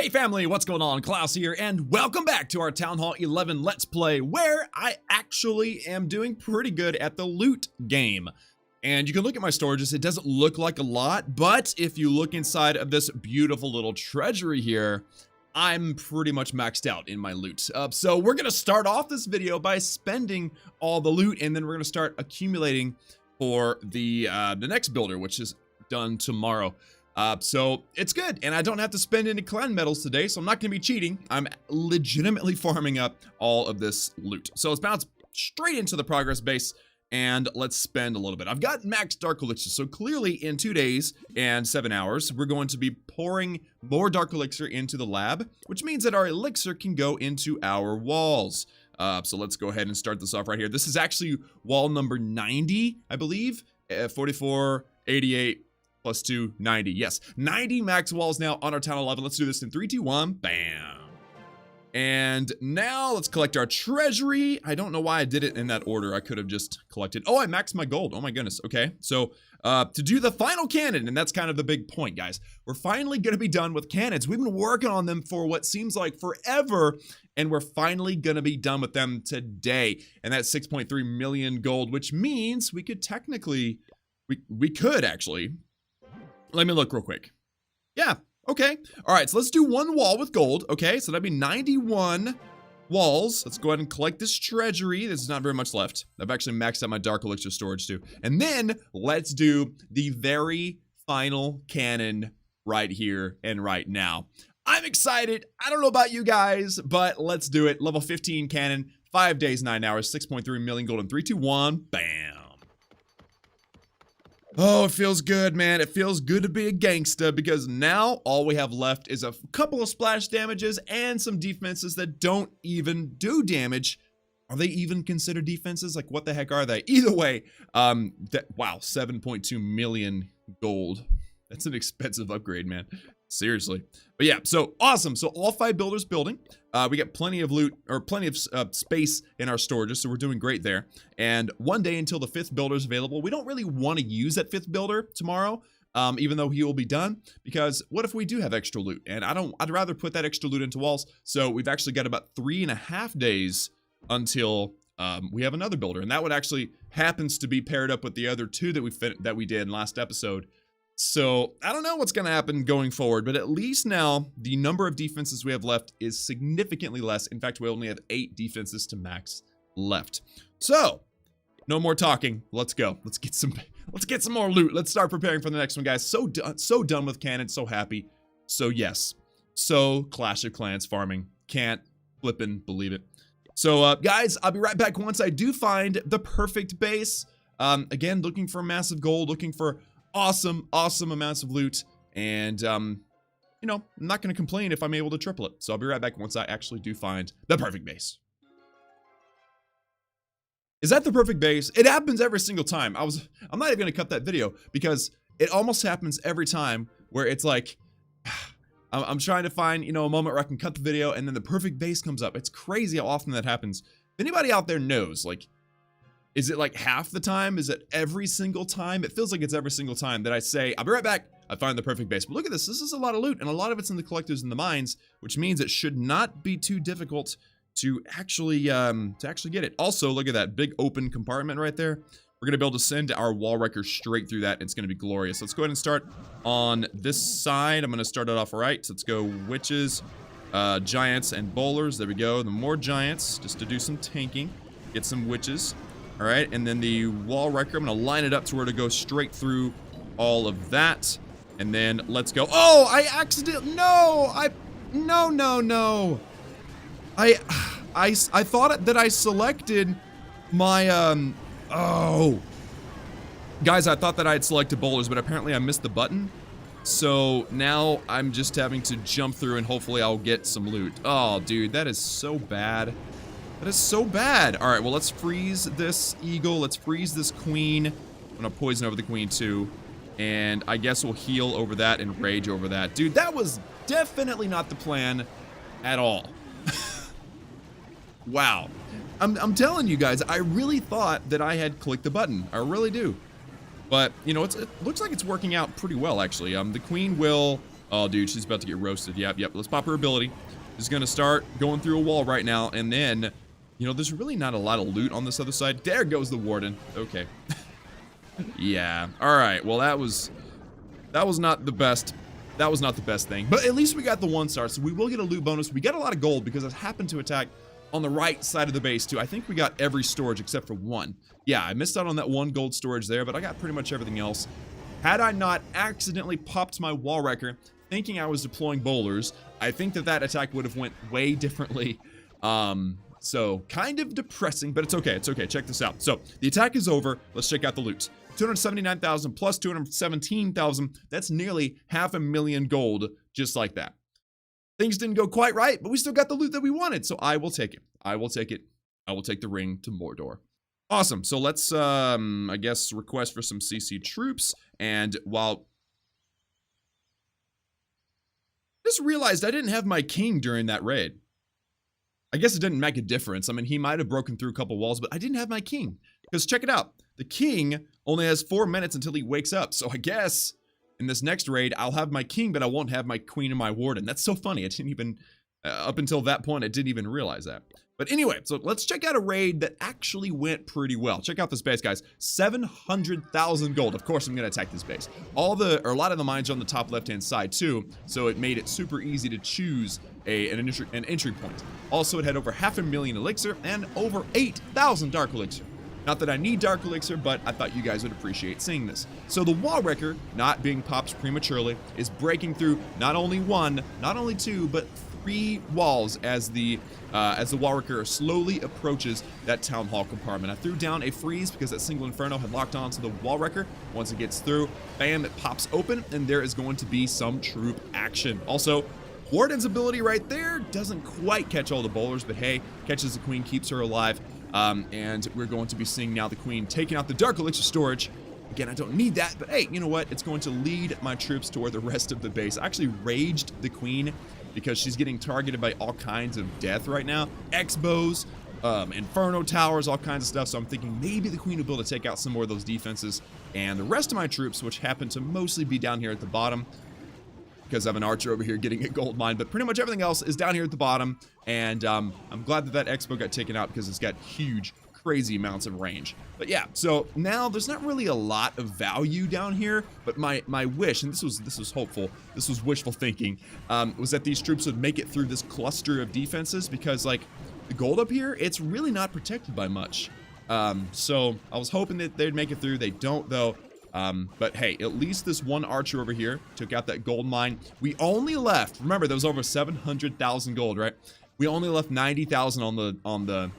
Hey family, what's going on? Klaus here, and welcome back to our Town Hall 11 Let's Play, where I actually am doing pretty good at the loot game. And you can look at my storages, it doesn't look like a lot, but if you look inside of this beautiful little treasury here, I'm pretty much maxed out in my loot. So we're gonna start off this video by spending all the loot, and then we're gonna start accumulating for the next builder, which is done tomorrow. So it's good, and I don't have to spend any clan medals today, so I'm not going to be cheating. I'm legitimately farming up all of this loot. So let's bounce straight into the progress base, and let's spend a little bit. I've got max Dark Elixir, so clearly in 2 days and 7 hours, we're going to be pouring more Dark Elixir into the lab, which means that our Elixir can go into our walls. So let's go ahead and start this off right here. This is actually wall number 90, I believe. 44, 88, plus 2, 90. Yes, 90 max walls now on our Town 11. Let's do this in 3, 2, 1. Bam. And now let's collect our treasury. I don't know why I did it in that order. I could have just collected. Oh, I maxed my gold. Oh my goodness. Okay, so to do the final cannon, and that's kind of the big point, guys. We're finally going to be done with cannons. We've been working on them for what seems like forever, and we're finally going to be done with them today. And that's 6.3 million gold, which means we could technically, we could actually. Let me look real quick. Yeah, okay. All right, so let's do one wall with gold. Okay, so that'd be 91 walls. Let's go ahead and collect this treasury. There's not very much left. I've actually maxed out my Dark Elixir storage too. And then let's do the very final cannon right here and right now. I'm excited. I don't know about you guys, but let's do it. Level 15 cannon, 5 days, 9 hours, 6.3 million gold in 3, 2, 1. Bam. Oh, it feels good, man. It feels good to be a gangsta because now all we have left is a couple of splash damages and some defenses that don't even do damage. Are they even considered defenses? Like, what the heck are they? Either way, wow, 7.2 million gold. That's an expensive upgrade, man. Seriously. But yeah, so awesome. So all 5 builders building. We got plenty of loot, or plenty of space in our storages, so we're doing great there. And one day until the 5th builder is available. We don't really want to use that 5th builder tomorrow, even though he will be done, because what if we do have extra loot? And I'd rather put that extra loot into walls. So we've actually got about 3.5 days until we have another builder, and that one actually happens to be paired up with the other 2 that we did in last episode. So, I don't know what's going to happen going forward, but at least now, the number of defenses we have left is significantly less. In fact, we only have 8 defenses to max left. So, no more talking. Let's go. Let's get some more loot. Let's start preparing for the next one, guys. So done with cannon. So happy. So, yes. So, Clash of Clans farming. Can't flippin' believe it. So, guys, I'll be right back once I do find the perfect base. Again, looking for massive gold, looking for awesome amounts of loot, and you know, I'm not going to complain if I'm able to triple it. So I'll be right back once I actually do find the perfect base. Is that the perfect base? It happens every single time. I'm not even going to cut that video because it almost happens every time where it's like I'm trying to find, you know, a moment where I can cut the video and then the perfect base comes up. It's crazy how often that happens. If anybody out there knows, like, is it like half the time? Is it every single time? It feels like it's every single time that I say, I'll be right back, I find the perfect base. But look at this, this is a lot of loot, and a lot of it's in the collectors and the mines, which means it should not be too difficult to actually get it. Also, look at that big open compartment right there. We're gonna be able to send our wall wrecker straight through that. It's gonna be glorious. Let's go ahead and start on this side. I'm gonna start it off right. So let's go witches, giants, and bowlers. There we go. The more giants, just to do some tanking. Get some witches. All right, and then the wall wrecker, I'm gonna line it up to where to go straight through all of that. And then let's go. Oh, I accidentally, no. I thought that I selected my, oh. Guys, I thought that I had selected bowlers, but apparently I missed the button. So now I'm just having to jump through and hopefully I'll get some loot. Oh, dude, that is so bad. That is so bad. All right, well, let's freeze this eagle. Let's freeze this queen. I'm gonna poison over the queen too. And I guess we'll heal over that and rage over that. Dude, that was definitely not the plan at all. Wow. I'm telling you guys, I really thought that I had clicked the button. I really do. But, you know, it looks like it's working out pretty well, actually. The queen will Oh, dude, she's about to get roasted. Yep, yep. Let's pop her ability. She's going to start going through a wall right now. And then, you know, there's really not a lot of loot on this other side. There goes the warden. Okay. Yeah. All right. Well, that was not the best. That was not the best thing. But at least we got the 1 star. So we will get a loot bonus. We got a lot of gold because it happened to attack on the right side of the base, too. I think we got every storage except for 1. Yeah, I missed out on that 1 gold storage there, but I got pretty much everything else. Had I not accidentally popped my wall wrecker thinking I was deploying bowlers, I think that attack would have went way differently. So kind of depressing, but it's okay. It's okay. Check this out. So the attack is over. Let's check out the loot. 279,000 plus 217,000. That's nearly 500,000 gold, just like that. Things didn't go quite right, but we still got the loot that we wanted, so I will take it. I will take it. I will take the ring to Mordor. Awesome. So let's, I guess, request for some CC troops. And while... just realized I didn't have my king during that raid. I guess it didn't make a difference. I mean, he might have broken through a couple walls, but I didn't have my king. Because check it out. The king only has 4 minutes until he wakes up. So I guess in this next raid, I'll have my king, but I won't have my queen and my warden. That's so funny. I didn't even, up until that point, I didn't even realize that. But anyway, so let's check out a raid that actually went pretty well. Check out this base, guys. 700,000 gold. Of course, I'm going to attack this base. A lot of the mines are on the top left-hand side, too. So it made it super easy to choose an entry point. Also, it had over 500,000 elixir and over 8,000 dark elixir. Not that I need dark elixir, but I thought you guys would appreciate seeing this. So the wall wrecker, not being popped prematurely, is breaking through not only 1, not only 2, but 3 walls as the wall wrecker slowly approaches that town hall compartment. I threw down a freeze because that single inferno had locked onto the wall wrecker. Once it gets through, bam, it pops open, and there is going to be some troop action. Also, Warden's ability right there doesn't quite catch all the bowlers, but hey, catches the queen, keeps her alive. And we're going to be seeing now the queen taking out the dark elixir storage. Again, I don't need that, but hey, you know what? It's going to lead my troops toward the rest of the base. I actually raged the queen because she's getting targeted by all kinds of death right now. X-bows, inferno towers, all kinds of stuff. So I'm thinking maybe the queen will be able to take out some more of those defenses. And the rest of my troops, which happen to mostly be down here at the bottom, because I have an archer over here getting a gold mine, but pretty much everything else is down here at the bottom. And I'm glad that Expo got taken out because it's got huge, crazy amounts of range. But yeah, so now there's not really a lot of value down here, but my wish, and this was hopeful, this was wishful thinking, was that these troops would make it through this cluster of defenses, because like the gold up here, it's really not protected by much. So I was hoping that they'd make it through. They don't though. But hey, at least this one archer over here took out that gold mine. We only left, remember, there was over 700,000 gold, right? We only left 90,000 on the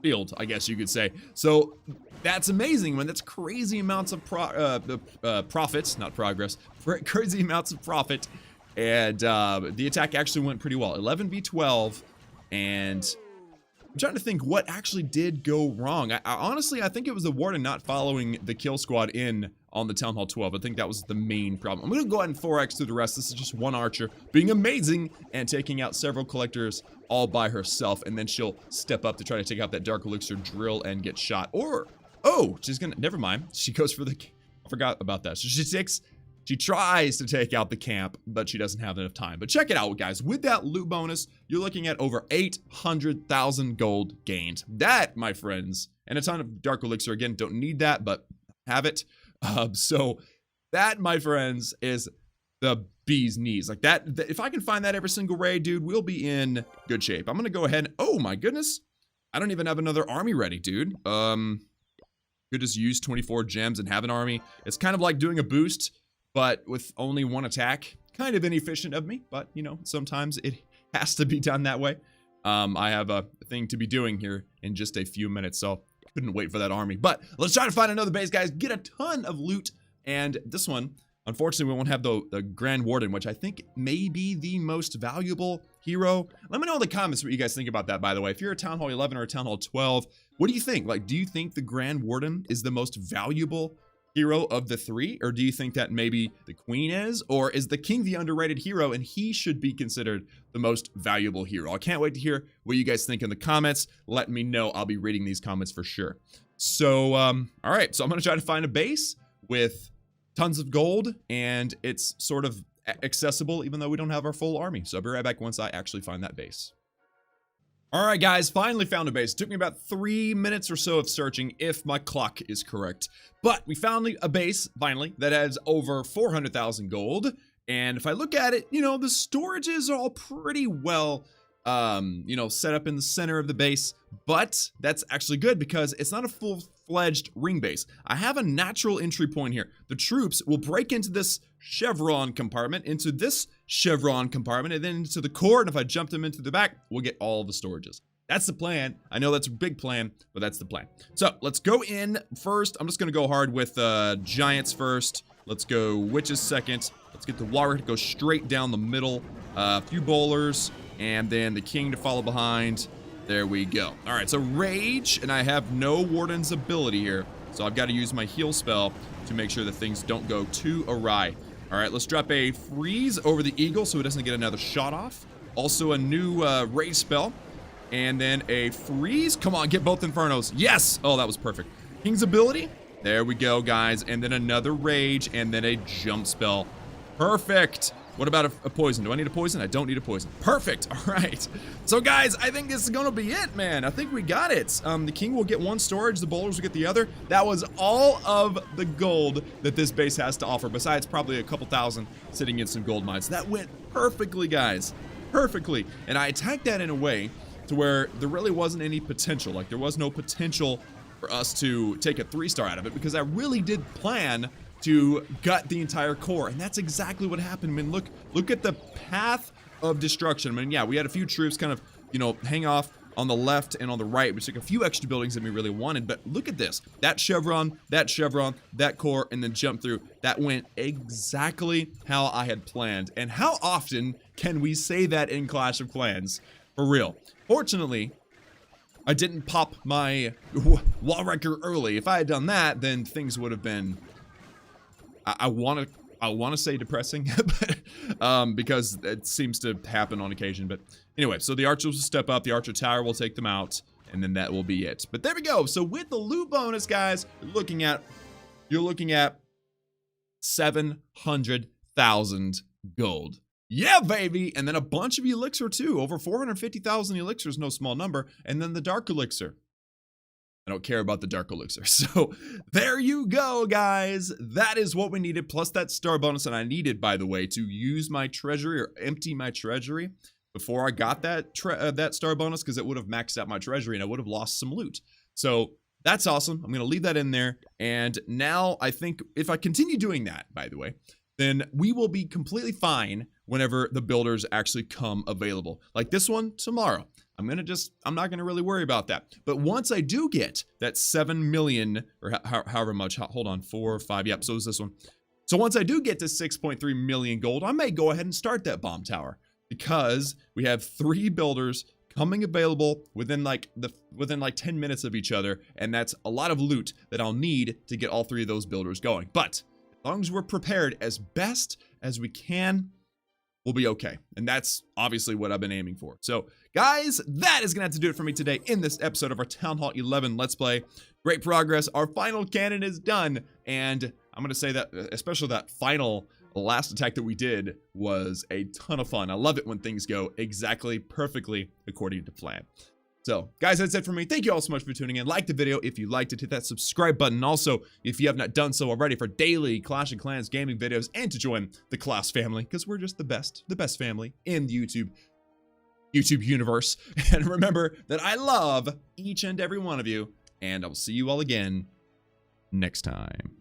field, I guess you could say. So that's amazing, man. That's crazy amounts of profits, not progress, crazy amounts of profit. And the attack actually went pretty well. 11v12, and I'm trying to think what actually did go wrong. Honestly, I think it was the warden not following the kill squad in on the Town Hall 12. I think that was the main problem. I'm going to go ahead and 4x through the rest. This is just one archer being amazing and taking out several collectors all by herself. And then she'll step up to try to take out that dark elixir drill and get shot. Or, oh, she's going to, never mind. She goes for the, I forgot about that. So she tries to take out the camp, but she doesn't have enough time. But check it out, guys. With that loot bonus, you're looking at over 800,000 gold gained. That, my friends, and a ton of dark elixir. Again, don't need that, but have it. So that, my friends, is the bee's knees. Like that, if I can find that every single raid, dude, we'll be in good shape. I'm going to go ahead and, oh my goodness. I don't even have another army ready, dude. Could just use 24 gems and have an army. It's kind of like doing a boost, but with only one attack. Kind of inefficient of me, but you know, sometimes it has to be done that way. I have a thing to be doing here in just a few minutes, so couldn't wait for that army. But let's try to find another base, guys. Get a ton of loot, and this one, unfortunately, we won't have the Grand Warden, which I think may be the most valuable hero. Let me know in the comments what you guys think about that, by the way. If you're a Town Hall 11 or a Town Hall 12, what do you think? Like, do you think the Grand Warden is the most valuable hero of the three, or do you think that maybe the queen is, or is the king the underrated hero and he should be considered the most valuable hero? I can't wait to hear what you guys think in the comments. Let me know. I'll be reading these comments for sure. So all right, so I'm gonna try to find a base with tons of gold, and it's sort of accessible, even though we don't have our full army. So I'll be right back once I actually find that base. All right, guys, finally found a base. It took me about 3 minutes or so of searching, if my clock is correct. But we found a base, finally, that has over 400,000 gold. And if I look at it, you know, the storages are all pretty well, you know, set up in the center of the base. But that's actually good because it's not a full-fledged ring base. I have a natural entry point here. The troops will break into this chevron compartment, into this chevron compartment, and then into the core. And if I jump them into the back, we'll get all the storages. That's the plan. I know that's a big plan, but that's the plan. So let's go in first. I'm just going to go hard with giants first. Let's go witches second. Let's get the warrior to go straight down the middle. A few bowlers, and then the king to follow behind. There we go. All right, so rage, and I have no warden's ability here. So I've got to use my heal spell to make sure that things don't go too awry. All right, let's drop a freeze over the eagle so it doesn't get another shot off. Also a new rage spell. And then a freeze. Come on, get both infernos. Yes! Oh, that was perfect. King's ability. There we go, guys. And then another rage, and then a jump spell. Perfect. What about a poison? Do I need a poison? I don't need a poison. Perfect. All right. So, guys, I think this is going to be it, man. I think we got it. The king will get one storage. The bowlers will get the other. That was all of the gold that this base has to offer, besides probably a couple thousand sitting in some gold mines. That went perfectly, guys. Perfectly. And I attacked that in a way to where there really wasn't any potential. Like, there was no potential for us to take a 3-star out of it, because I really did plan to gut the entire core, and that's exactly what happened. I mean, look at the path of destruction. I mean, yeah, we had a few troops kind of, you know, hang off on the left and on the right. We took a few extra buildings that we really wanted, but look at this. That chevron, that core, and then jump through. That went exactly how I had planned. And how often can we say that in Clash of Clans? For real. Fortunately, I didn't pop my wall wrecker early. If I had done that, then things would have been, I want to say depressing, but, because it seems to happen on occasion. But anyway, so the archers will step up, the archer tower will take them out, and then that will be it. But there we go. So with the loot bonus, guys, you're looking at 700,000 gold. Yeah, baby! And then a bunch of elixir too. Over 450,000 elixir is no small number. And then the dark elixir. I don't care about the dark elixir. So there you go, guys. That is what we needed, plus that star bonus. And I needed, by the way, to use my treasury or empty my treasury before I got that star bonus, because it would have maxed out my treasury and I would have lost some loot. So that's awesome. I'm going to leave that in there. And now I think if I continue doing that, by the way, then we will be completely fine whenever the builders actually come available. Like this one tomorrow. I'm not gonna really worry about that. But once I do get that 7 million, or however much, hold on, 4 or 5, yep, so is this one. So once I do get to 6.3 million gold, I may go ahead and start that bomb tower, because we have 3 builders coming available within like 10 minutes of each other, and that's a lot of loot that I'll need to get all 3 of those builders going. But as long as we're prepared as best as we can, we'll be okay. And that's obviously what I've been aiming for. So guys, that is gonna have to do it for me today in this episode of our Town Hall 11 Let's Play. Great progress. Our final cannon is done. And I'm gonna say that, especially that last attack that we did, was a ton of fun. I love it when things go exactly perfectly according to plan. So, guys, that's it for me. Thank you all so much for tuning in. Like the video if you liked it. Hit that subscribe button. Also, if you have not done so already, for daily Clash of Clans gaming videos, and to join the Klaus family, because we're just the best family in the YouTube universe. And remember that I love each and every one of you, and I will see you all again next time.